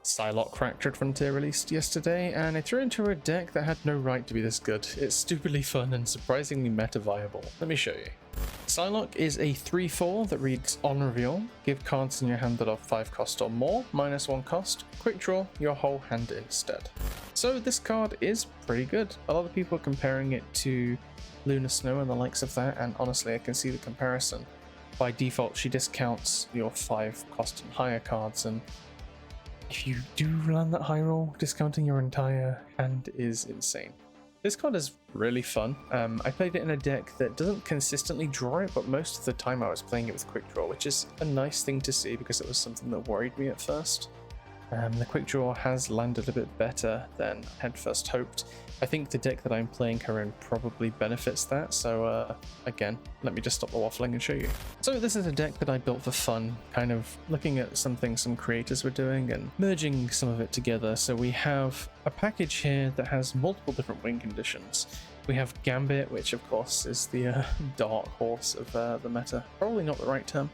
Psylocke Fractured Frontier released yesterday, and I threw into a deck that had no right to be this good. It's stupidly fun and surprisingly meta viable. Let me show you. Psylocke is a 3/4 that reads on reveal, give cards in your hand that are 5 cost or more, -1 cost, quick draw your whole hand instead. So this card is pretty good. A lot of people are comparing it to Lunar Snow and the likes of that, and honestly I can see the comparison. By default she discounts your 5 cost and higher cards, and if you do land that high roll, discounting your entire hand is insane. This card is really fun. I played it in a deck that doesn't consistently draw it, but most of the time I was playing it with quick draw, which is a nice thing to see because it was something that worried me at first. The quick draw has landed a bit better than I had first hoped. I think the deck that I'm playing her in probably benefits that, so again, let me just stop the waffling and show you. So this is a deck that I built for fun, kind of looking at something some creators were doing and merging some of it together. So we have a package here that has multiple different win conditions. We have Gambit, which of course is the dark horse of the meta. Probably not the right term.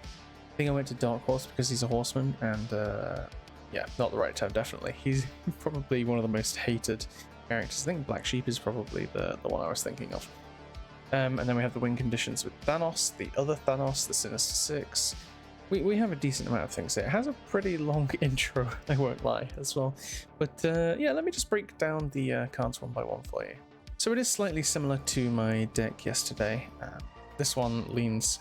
I think I went to Dark Horse because he's a horseman, and yeah, not the right term, definitely. He's probably one of the most hated characters. I think Black Sheep is probably the one I was thinking of. And then we have the win conditions with Thanos, the other Thanos, the Sinister Six. We have a decent amount of things here. It has a pretty long intro, I won't lie, as well. But yeah, let me just break down the cards one by one for you. So it is slightly similar to my deck yesterday. This one leans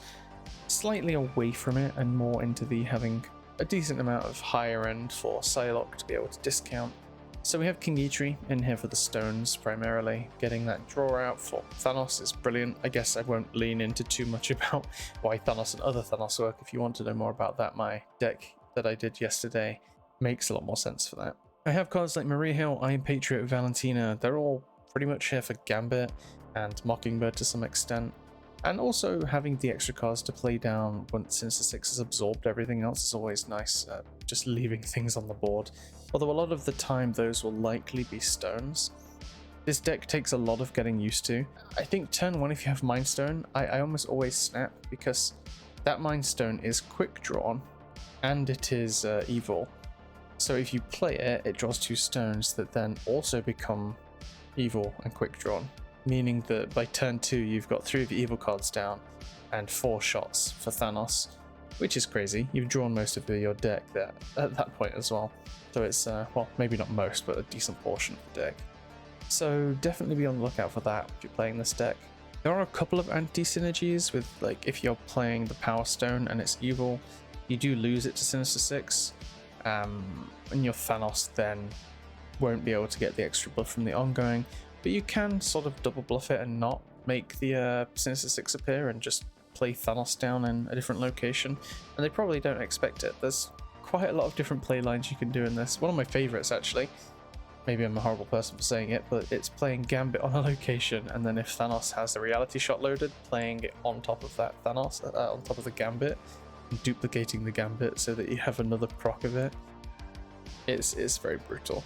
slightly away from it and more into the having a decent amount of higher end for Psylocke to be able to discount. So we have King Eitri in here for the stones primarily. Getting that draw out for Thanos is brilliant. I guess I won't lean into too much about why Thanos and other Thanos work. If you want to know more about that, my deck that I did yesterday makes a lot more sense for that. I have cards like Maria Hill, Iron Patriot, Valentina. They're all pretty much here for Gambit and Mockingbird to some extent. And also having the extra cards to play down once Sinister Six has absorbed everything else is always nice, just leaving things on the board. Although a lot of the time those will likely be stones. This deck takes a lot of getting used to. I think turn 1 if you have Mind Stone, I almost always snap because that Mind Stone is quick drawn and it is evil. So if you play it, it draws 2 stones that then also become evil and quick drawn. Meaning that by turn 2 you've got 3 of your evil cards down and 4 shots for Thanos, which is crazy. You've drawn most of your deck there at that point as well. So it's, well, maybe not most, but a decent portion of the deck. So definitely be on the lookout for that if you're playing this deck. There are a couple of anti-synergies with, like, if you're playing the Power Stone and it's evil, you do lose it to Sinister Six, and your Thanos then won't be able to get the extra buff from the ongoing. But you can sort of double bluff it and not make the Sinister Six appear and just play Thanos down in a different location. And they probably don't expect it. There's quite a lot of different play lines you can do in this. One of my favorites, actually. Maybe I'm a horrible person for saying it, but it's playing Gambit on a location, and then if Thanos has a reality shot loaded, playing it on top of that Thanos, on top of the Gambit, and duplicating the Gambit so that you have another proc of it. It's very brutal.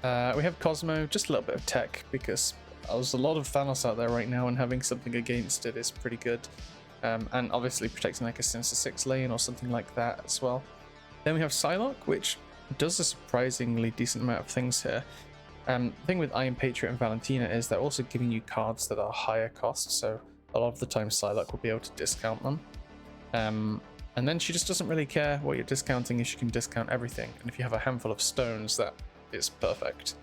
We have Cosmo, just a little bit of tech, because there's a lot of Thanos out there right now, and having something against it is pretty good. And obviously protecting like a Sinister Six lane or something like that as well. Then we have Psylocke, which does a surprisingly decent amount of things here. The thing with Iron Patriot and Valentina is they're also giving you cards that are higher cost, so a lot of the time Psylocke will be able to discount them. And then she just doesn't really care what you're discounting if she can discount everything, and if you have a handful of stones, that is perfect.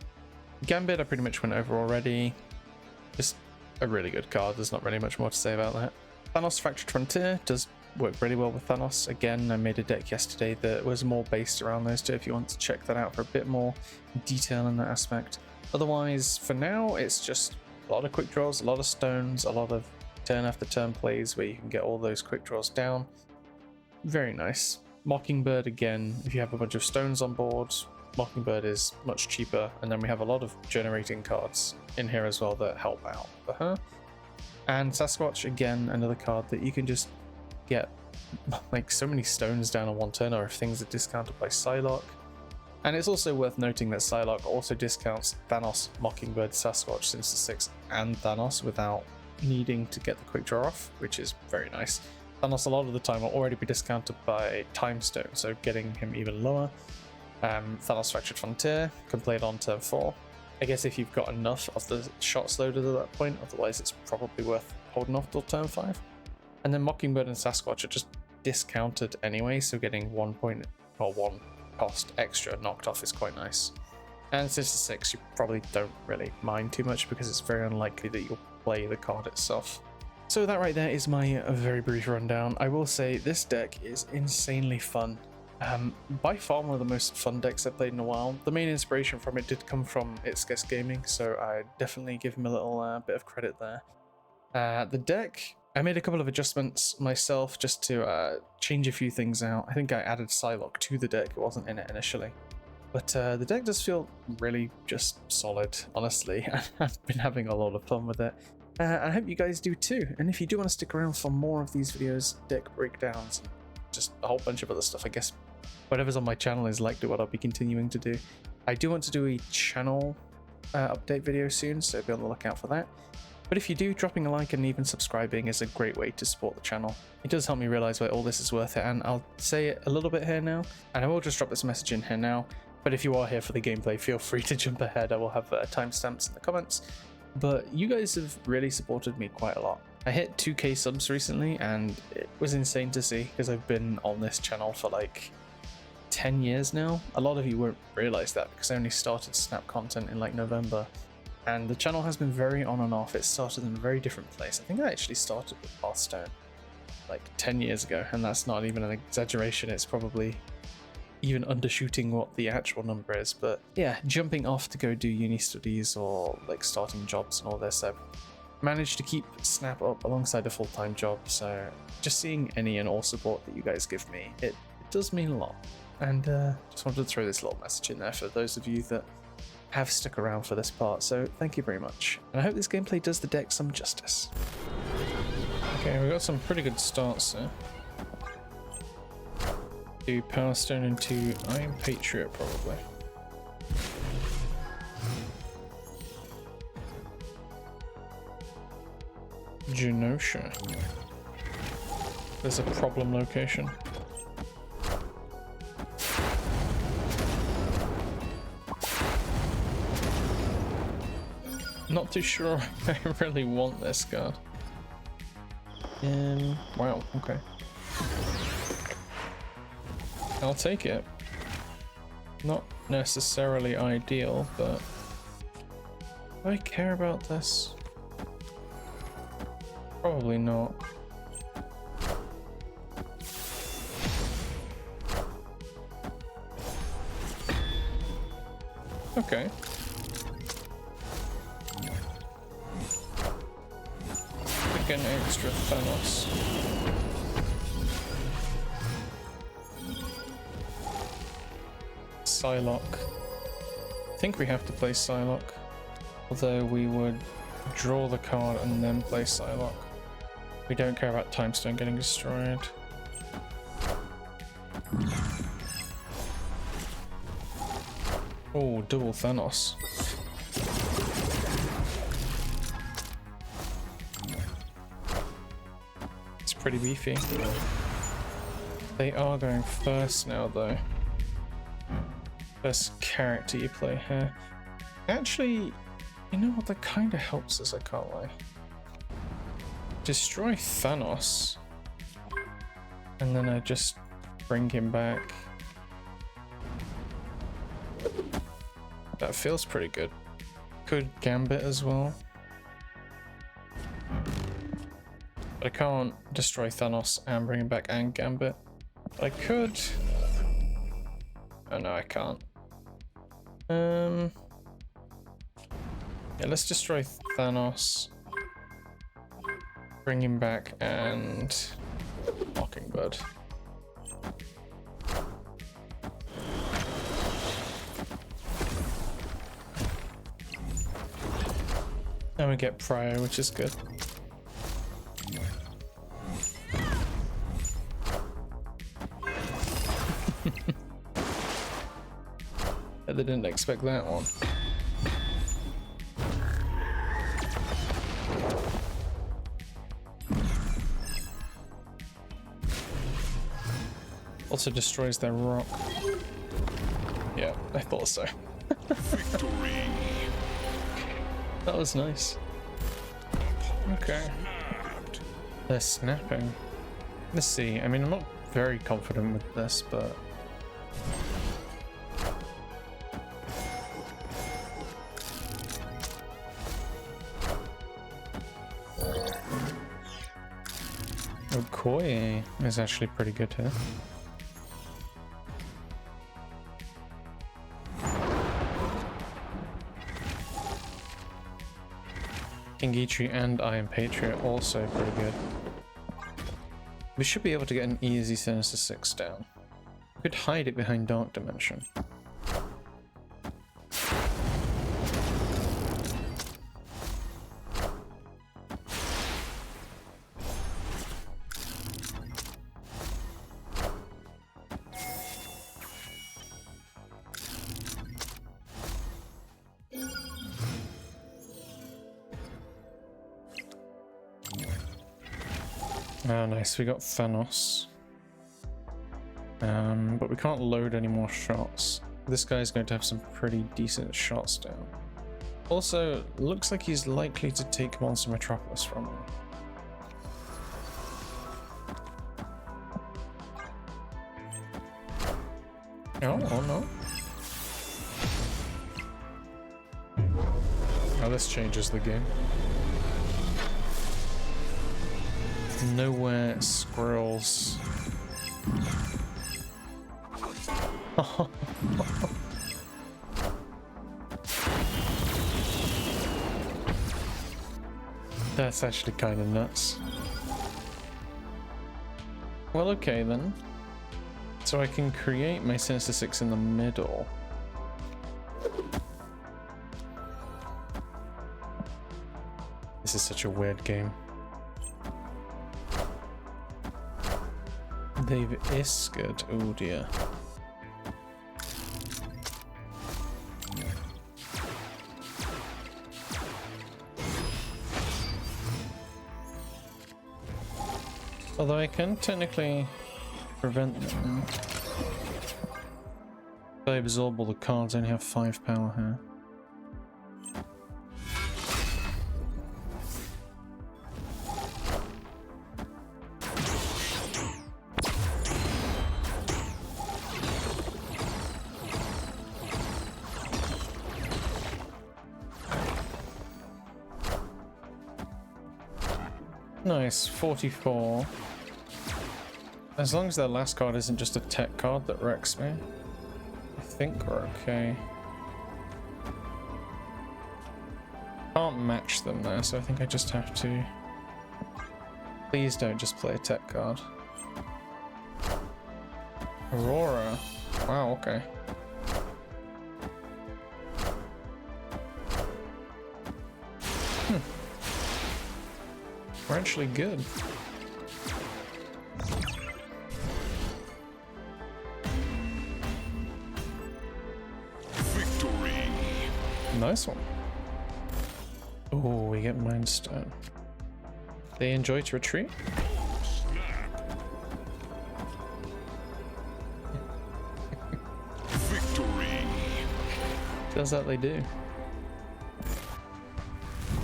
Gambit I pretty much went over already. Just a really good card, there's not really much more to say about that. Thanos Fractured Frontier does work really well with Thanos. Again, I made a deck yesterday that was more based around those two if you want to check that out for a bit more detail in that aspect. Otherwise, for now, it's just a lot of quick draws, a lot of stones, a lot of turn after turn plays where you can get all those quick draws down. Very nice. Mockingbird, again, if you have a bunch of stones on board, Mockingbird is much cheaper, and then we have a lot of generating cards in here as well that help out for her. And Sasquatch, again, another card that you can just get like so many stones down on one turn, or if things are discounted by Psylocke. And it's also worth noting that Psylocke also discounts Thanos, Mockingbird, Sasquatch, Sinister Six, and Thanos without needing to get the quick draw off, which is very nice. Thanos a lot of the time will already be discounted by Time Stone, so getting him even lower Thanos Fractured Frontier can play it on turn 4. I guess if you've got enough of the shots loaded at that point, otherwise it's probably worth holding off till turn 5. And then Mockingbird and Sasquatch are just discounted anyway, so getting 1 point or 1 cost extra knocked off is quite nice. And Sinister Six you probably don't really mind too much because it's very unlikely that you'll play the card itself. So that right there is my very brief rundown. I will say this deck is insanely fun. By far one of the most fun decks I've played in a while. The main inspiration from it did come from It's Guess Gaming, so I definitely give him a little bit of credit there. The deck, I made a couple of adjustments myself just to change a few things out. I think I added Psylocke to the deck, it wasn't in it initially. But the deck does feel really just solid, honestly. I've been having a lot of fun with it. I hope you guys do too. And if you do want to stick around for more of these videos, deck breakdowns, and just a whole bunch of other stuff, I guess whatever's on my channel is likely what I'll be continuing to do. I do want to do a channel update video soon, so be on the lookout for that. But if you do, dropping a like and even subscribing is a great way to support the channel. It does help me realize why all this is worth it, and I'll say it a little bit here now, and I will just drop this message in here now. But if you are here for the gameplay, feel free to jump ahead. I will have timestamps in the comments. But you guys have really supported me quite a lot. I hit 2k subs recently and it was insane to see because I've been on this channel for like 10 years now. A lot of you won't realize that because I only started Snap content in like November, and the channel has been very on and off. It started in a very different place. I think I actually started with Hearthstone like 10 years ago, and that's not even an exaggeration. It's probably even undershooting what the actual number is. But yeah, jumping off to go do uni studies or like starting jobs and all this, I've managed to keep Snap up alongside a full-time job, so just seeing any and all support that you guys give me, it does mean a lot. And just wanted to throw this little message in there for those of you that have stuck around for this part, so thank you very much. And I hope this gameplay does the deck some justice. Okay, we got some pretty good starts there. Do Power Stone into Iron Patriot probably. Genosha. There's a problem location. Not too sure I really want this card. Wow, okay. I'll take it. Not necessarily ideal, but do I care about this? Probably not. Okay. Pick an extra Thanos. Psylocke. I think we have to play Psylocke, although we would draw the card and then play Psylocke. We don't care about Time Stone getting destroyed. Oh, double Thanos. It's pretty beefy. They are going first now though. First character you play here. Actually, you know what, that kind of helps us, I can't lie. Destroy Thanos. And then I just bring him back. That feels pretty good. Could Gambit as well. But I can't destroy Thanos and bring him back and Gambit. But I could. Oh no, I can't. Yeah, let's destroy Thanos. Bring him back and Mockingbird. And we get Prior, which is good. They didn't expect that one. Also destroys their rock. Yeah, I thought so. Victory. That was nice. Okay. Snapped. They're snapping. Let's see. I mean, I'm not very confident with this, but... Okoye is actually pretty good here. Kingitri and Iron Patriot also pretty good. We should be able to get an easy Sinister Six down. We could hide it behind Dark Dimension. Oh, nice. We got Thanos. But we can't load any more shots. This guy's going to have some pretty decent shots down. Also, looks like he's likely to take Monster Metropolis from him. Oh no. Oh, this changes the game. Nowhere squirrels. That's actually kind of nuts. Well, okay then. So I can create my Sinister Six in the middle. This is such a weird game. They've iskered. Oh dear. Although I can technically prevent them. If I absorb all the cards, I only have 5 power here. Nice, 44. As long as their last card isn't just a tech card that wrecks me, I think we're okay. Can't match them there, so I think I just have to... Please don't just play a tech card. Aurora. Wow, okay. We're actually good. Victory. Nice one. Oh, we get Mind Stone. They enjoy to retreat. Snap. Victory. Turns out they do.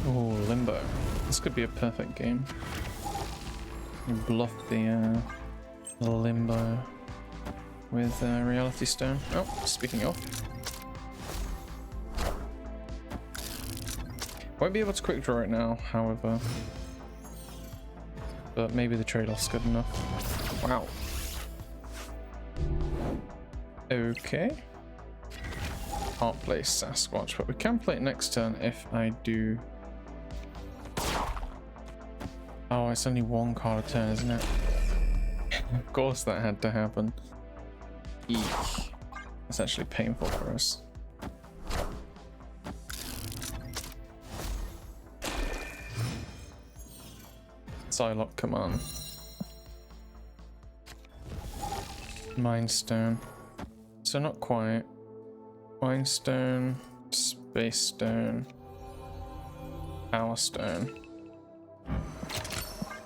Oh, Limbo. This could be a perfect game. You bluff the Limbo with Reality Stone. Oh, speaking of. Won't be able to quick draw it now, however. But maybe the trade-off's good enough. Wow. Okay. Can't play Sasquatch, but we can play it next turn if I do... Oh, it's only 1 card a turn, isn't it? Of course that had to happen. Eek. That's actually painful for us. Psylocke, come on. Mind Stone. So not quite. Mind Stone, Space Stone, Power Stone.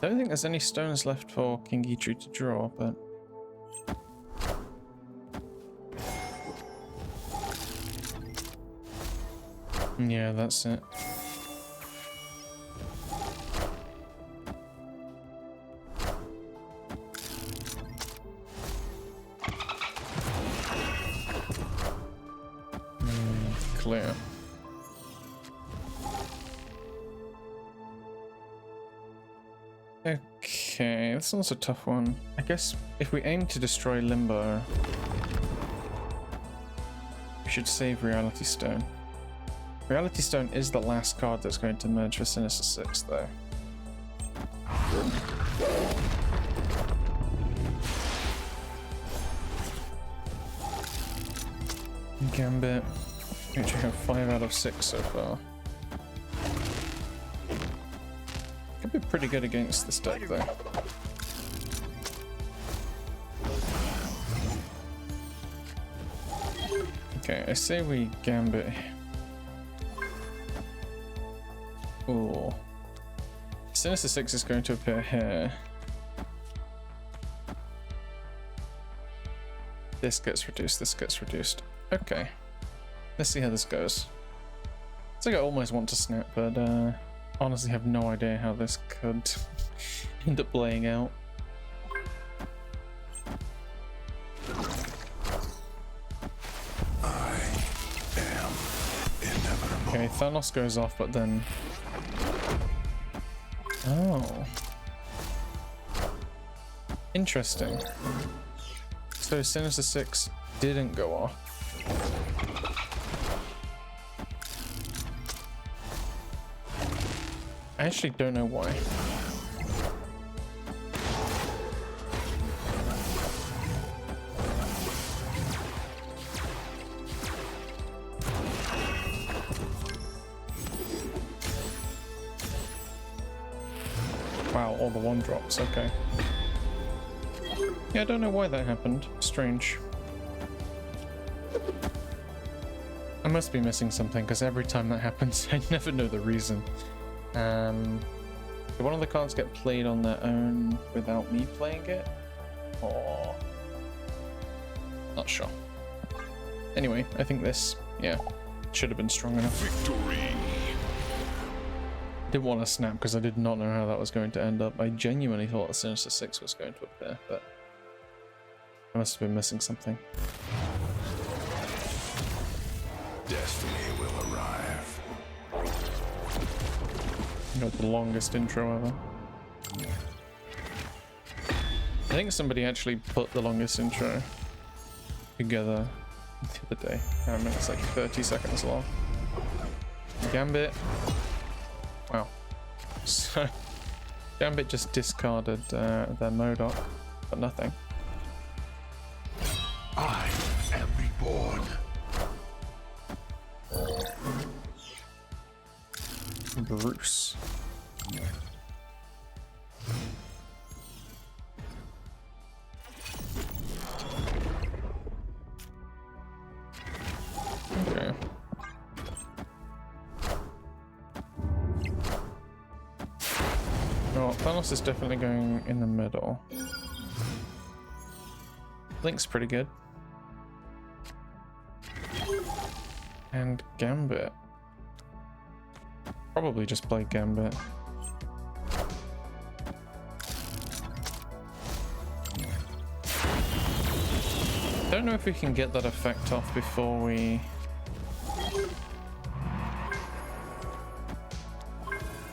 I don't think there's any stones left for Kingitri to draw, but... Yeah, that's it. Clear. Okay, this one's a tough one. I guess if we aim to destroy Limbo, we should save Reality Stone. Reality Stone is the last card that's going to merge for Sinister Six, though. Gambit. We actually have 5 out of 6 so far. Could be pretty good against this deck, though. Okay, I say we Gambit. Ooh. Sinister Six is going to appear here. This gets reduced, this gets reduced. Okay. Let's see how this goes. It's like I almost want to snap, but honestly have no idea how this could end up playing out. I am inevitable. Okay, Thanos goes off, but then... Oh. Interesting. So Sinister Six didn't go off. I actually don't know why. Wow, all the 1-drops, okay. Yeah, I don't know why that happened. Strange. I must be missing something, because every time that happens, I never know the reason. Did one of the cards get played on their own without me playing it? Or... not sure. Anyway, I think this, yeah, should have been strong enough. Victory. I didn't want to snap because I did not know how that was going to end up. I genuinely thought the Sinister Six was going to appear, but I must have been missing something. Destiny will arrive. Got the longest intro ever. I think somebody actually put the longest intro together the other day. I mean, it's like 30 seconds long. Gambit. Wow. So, Gambit just discarded their Modoc, but nothing. I am reborn. Bruce. Okay. Oh, Thanos is definitely going in the middle. Link's pretty good. And Gambit. Probably just play Gambit. Don't know if we can get that effect off before we...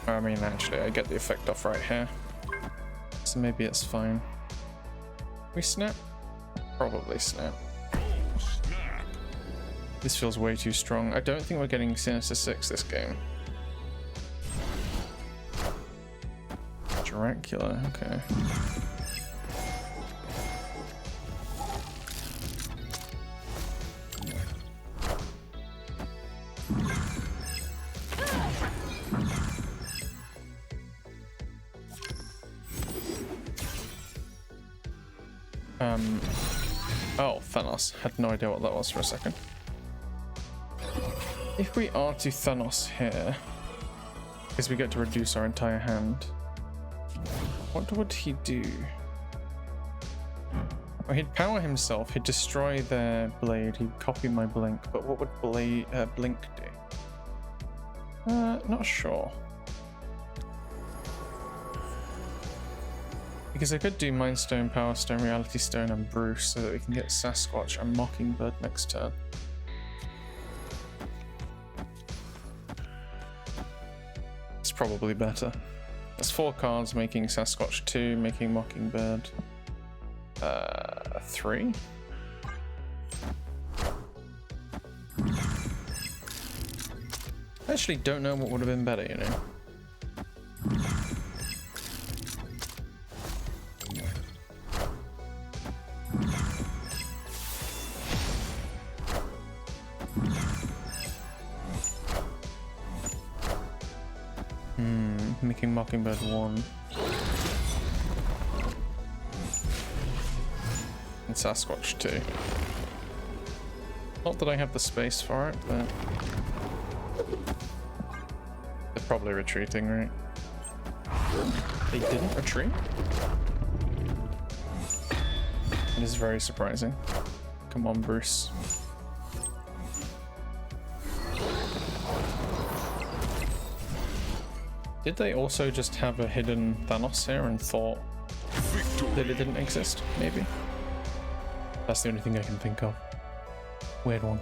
I mean, actually, I get the effect off right here. So maybe it's fine. We snap? Probably snap. Oh, snap. This feels way too strong. I don't think we're getting Sinister Six this game. Dracula, okay. Oh, Thanos. Had no idea what that was for a second. If we are to Thanos here, because we get to reduce our entire hand, what would he do? Well, he'd power himself, he'd destroy their blade, he'd copy my blink, but what would Blink do? Not sure. Because I could do Mind Stone, Power Stone, Reality Stone, and Bruce so that we can get Sasquatch and Mockingbird next turn. It's probably better. That's 4 cards, making Sasquatch 2, making Mockingbird 3. I actually don't know what would have been better, you know. Making Mockingbird 1. And Sasquatch 2. Not that I have the space for it, but they're probably retreating, right? They didn't retreat? It is very surprising. Come on, Bruce. Did they also just have a hidden Thanos here and thought that it didn't exist? Maybe. That's the only thing I can think of. Weird one.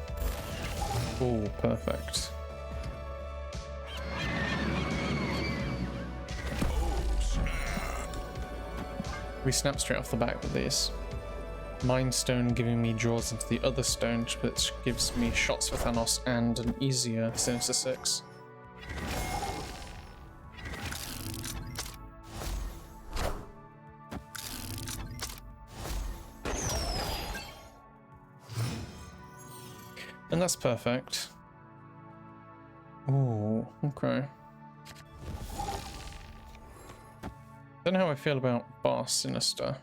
Oh, perfect. We snap straight off the back with these. Mind Stone giving me draws into the other stone, which gives me shots for Thanos and an easier Sinister Six. And that's perfect. Oh, okay. Don't know how I feel about Bar Sinister.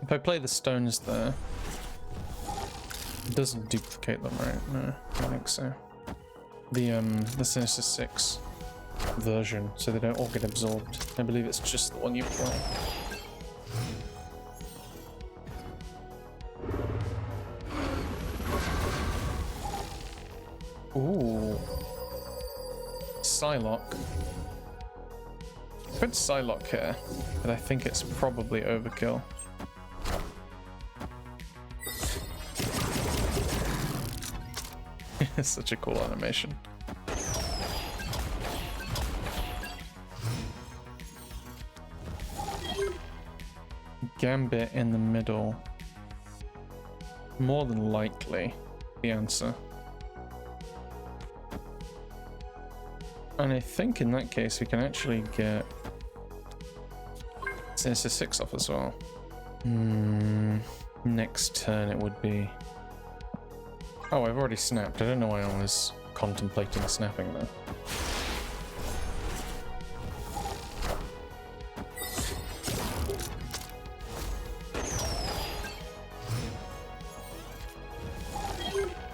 If I play the stones there, it doesn't duplicate them, right? No, I don't think so. The Sinister Six version, so they don't all get absorbed. I believe it's just the one you play. Ooh. Psylocke. I put Psylocke here, but I think it's probably overkill. It's such a cool animation. Gambit in the middle. More than likely the answer. And I think in that case we can actually get Sinister Six off as well. Next turn it would be... Oh, I've already snapped. I don't know why I was contemplating snapping though.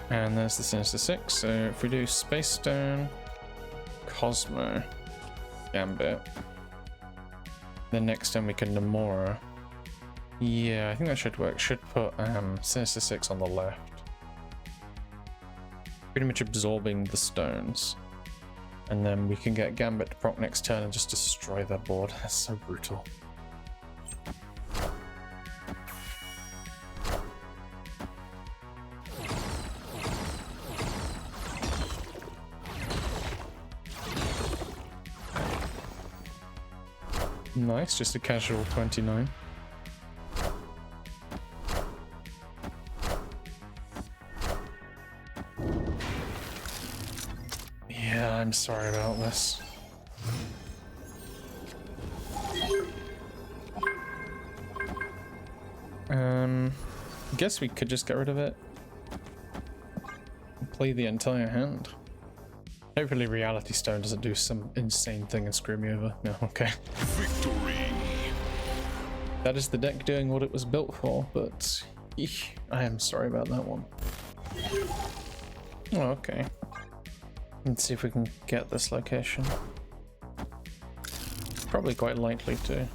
And there's the Sinister Six. So if we do Space Stone, Cosmo, Gambit, then next time we can Namora. Yeah, I think that should work. Should put Sinister Six on the left. Pretty much absorbing the stones. And then we can get Gambit to proc next turn and just destroy their board. That's so brutal. Nice, just a casual 29. Yeah, I'm sorry about this. Guess we could just get rid of it. Play the entire hand. Hopefully Reality Stone doesn't do some insane thing and screw me over. No, okay. Victory. That is the deck doing what it was built for, but I am sorry about that one. Oh, okay. Let's see if we can get this location. Probably quite likely to.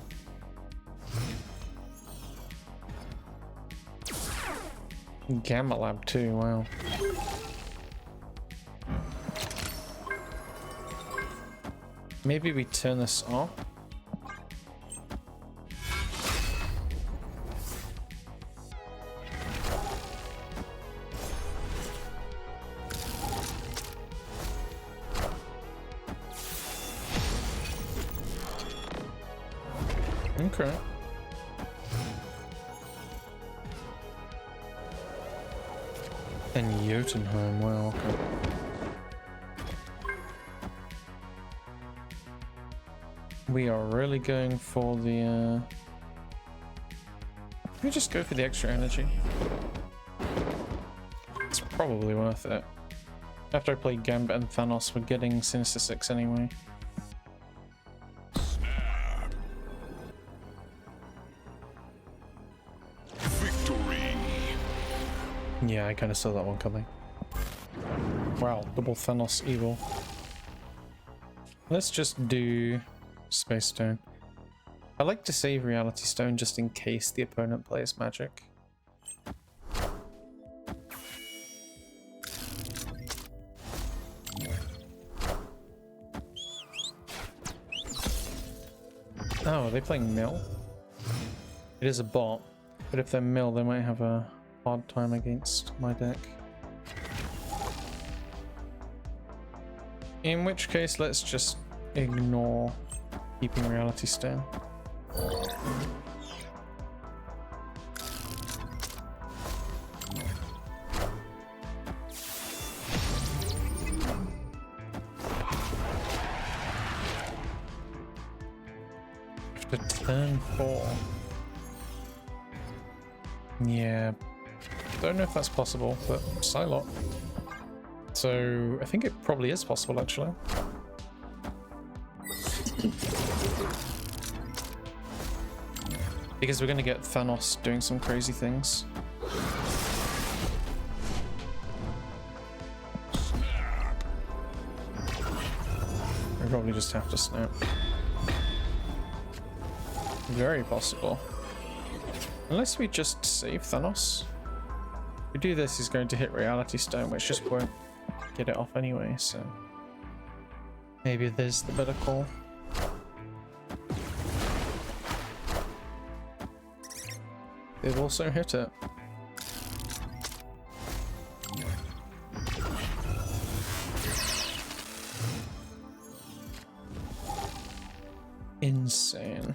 Gamma Lab too, wow. Maybe we turn this off. Okay. And Jotunheim, wow, okay. We are really going for the, we just go for the extra energy. It's probably worth it. After I play Gambit and Thanos, we're getting Sinister Six anyway. Victory. Yeah, I kind of saw that one coming. Wow, double Thanos evil. Let's just do Space Stone. I like to save Reality Stone just in case the opponent plays magic. Oh, are they playing Mill? It is a bot, but if they're Mill, they might have a hard time against my deck. In which case, let's just ignore keeping Reality Stone. After turn 4. Yeah, don't know if that's possible, but Psylocke. So I think it probably is possible actually. Because we're going to get Thanos doing some crazy things. We probably just have to snap. Very possible. Unless we just save Thanos. If we do this, he's going to hit Reality Stone, which just won't get it off anyway, so maybe there's the better call. They've also hit it. Insane.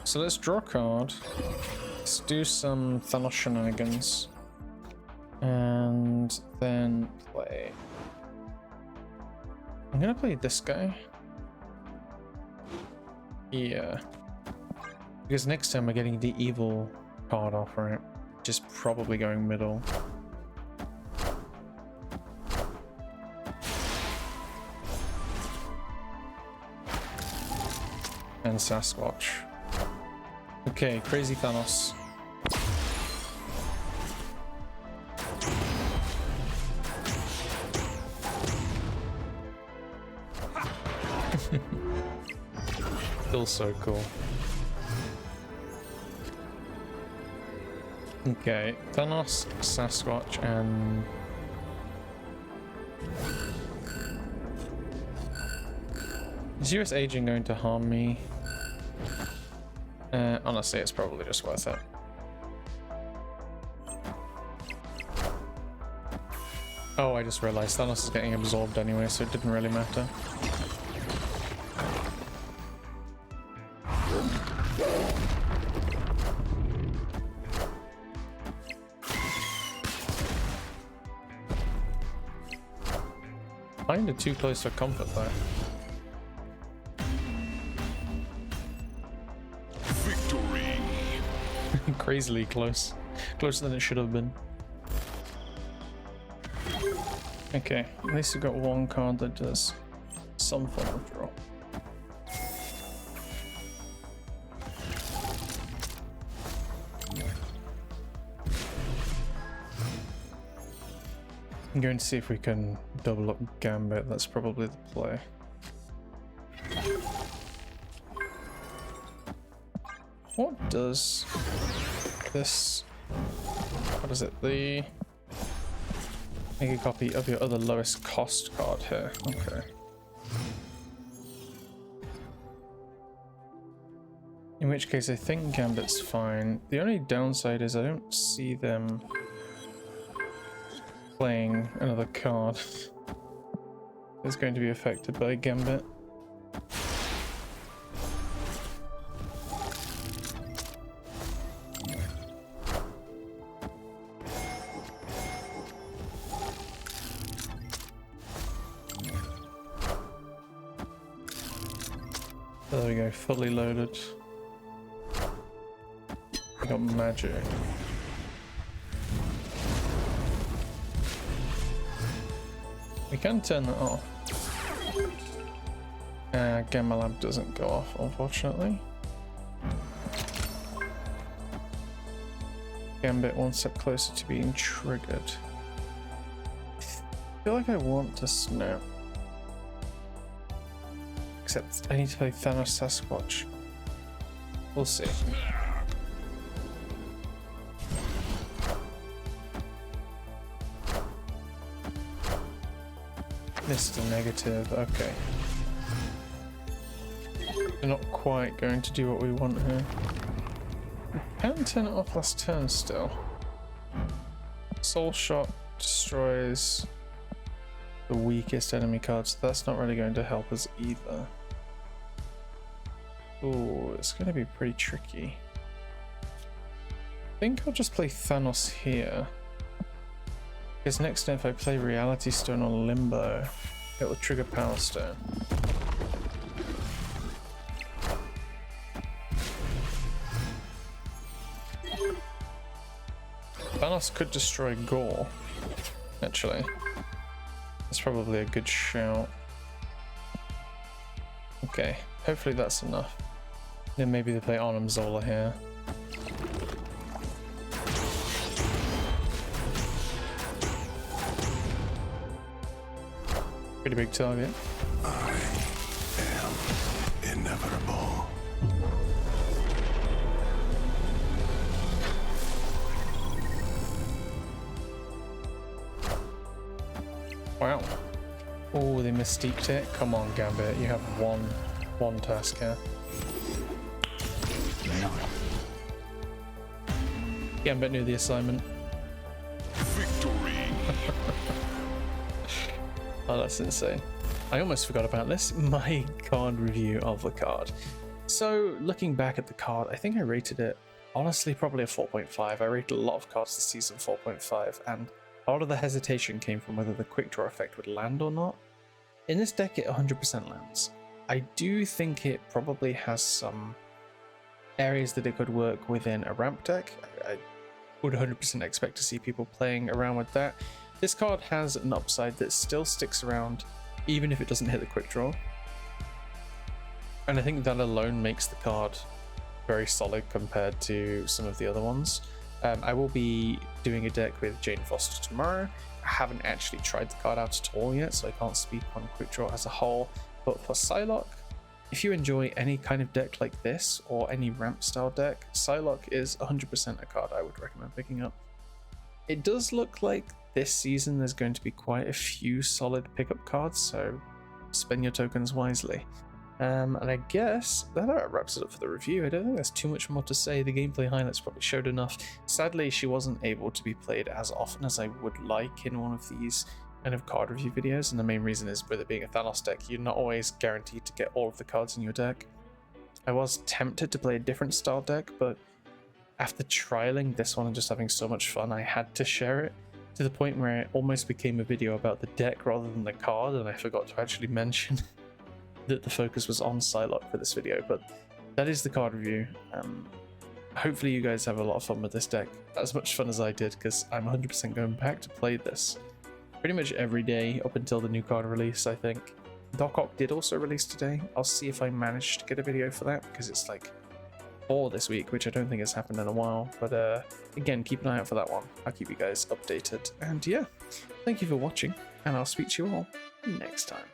So let's draw a card. Let's do some Thanos shenanigans. And then play. I'm gonna play this guy. Yeah. Because next time we're getting the evil card off, right? Just probably going middle. And Sasquatch. Okay, crazy Thanos. Feels so cool. Okay, Thanos, Sasquatch, and is US aging going to harm me? Honestly, it's probably just worth it. Oh, I just realized Thanos is getting absorbed anyway, so it didn't really matter. Kinda too close for comfort though. Victory. Crazily close. Closer than it should have been. Okay, at least we've got one card that does some form of draw. I'm going to see if we can double up Gambit. That's probably the play. What does this what is it? The make a copy of your other lowest cost card here. Okay. In which case, I think Gambit's fine. The only downside is I don't see them playing another card that's going to be affected by Gambit. There we go, fully loaded. We got magic. We can turn that off. Gamma Lab doesn't go off, unfortunately. Gambit one step closer to being triggered. I feel like I want to snap. Except I need to play Thanos Sasquatch. We'll see. Mr. Negative, okay. They're not quite going to do what we want here. We can turn it off last turn still. Soul Shot destroys the weakest enemy card, so that's not really going to help us either. Ooh, it's going to be pretty tricky. I think I'll just play Thanos here. Because next turn if I play Reality Stone or Limbo, it will trigger Power Stone. Thanos could destroy Gore, actually. That's probably a good shout. Okay, hopefully that's enough. Then maybe they play Arnim Zola here. Pretty big target. I am inevitable. Wow. Oh, they mystiqued it. Come on, Gambit. You have one task here. Gambit knew the assignment. Victory. Oh, that's insane. I almost forgot about this. My card review of the card. So, looking back at the card, I think I rated it, honestly, probably a 4.5. I rated a lot of cards this season 4.5, and a lot of the hesitation came from whether the quick draw effect would land or not. In this deck, it 100% lands. I do think it probably has some areas that it could work within a ramp deck. I would 100% expect to see people playing around with that. This card has an upside that still sticks around even if it doesn't hit the quick draw. And I think that alone makes the card very solid compared to some of the other ones. I will be doing a deck with Jane Foster tomorrow. I haven't actually tried the card out at all yet, so I can't speak on quick draw as a whole. But for Psylocke, if you enjoy any kind of deck like this or any ramp style deck, Psylocke is 100% a card I would recommend picking up. It does look like this season there's going to be quite a few solid pickup cards, so spend your tokens wisely. And I guess that wraps it up for the review. I don't think there's too much more to say. The gameplay highlights probably showed enough. Sadly, she wasn't able to be played as often as I would like in one of these kind of card review videos, and the main reason is with it being a Thanos deck, you're not always guaranteed to get all of the cards in your deck. I was tempted to play a different style deck, but after trialing this one and just having so much fun, I had to share it, to the point where it almost became a video about the deck rather than the card, and I forgot to actually mention that the focus was on Psylocke for this video. But that is the card review. Hopefully you guys have a lot of fun with this deck, as much fun as I did, because I'm 100% going back to play this pretty much every day up until the new card release, I think. Doc Ock did also release today. I'll see if I managed to get a video for that, because it's like 4 this week, which I don't think has happened in a while. But again, keep an eye out for that one. I'll keep you guys updated. And yeah, thank you for watching, and I'll speak to you all next time.